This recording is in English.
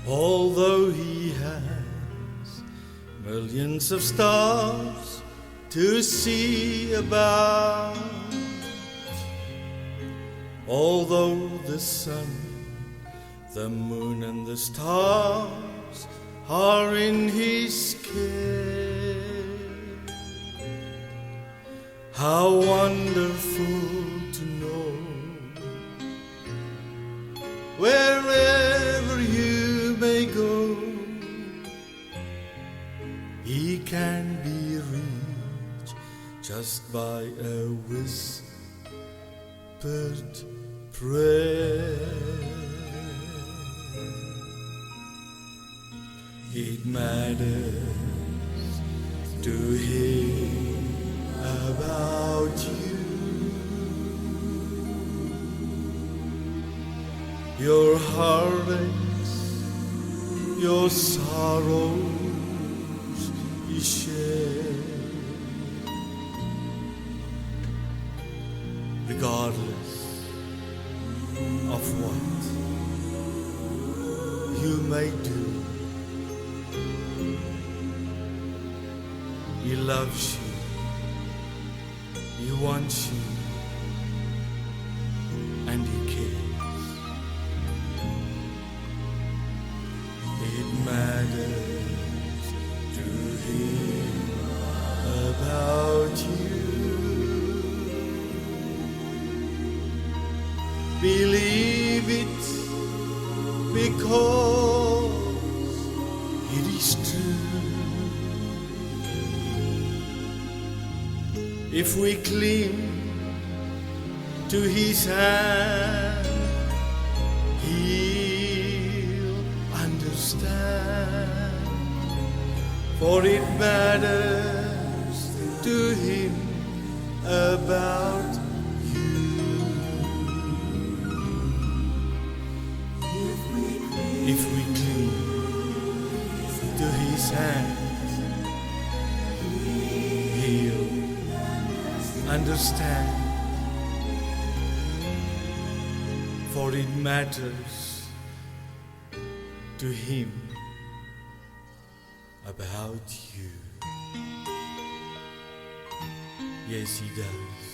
Although he has millions of stars to see about, although the sun, the moon and the stars are in his care, how wonderful to know wherever you may go, he can be reached just by a whispered prayer. It matters to him about you, your heartaches, your sorrows he shares, regardless of what you may do. He loves you, he wants you, and he cares. It matters to him about you. Believe it, because it is true. If we cling to his hand, he'll understand, for it matters to him about you. If we cling to his hand, he'll understand, for it matters to him about you. Yes, he does.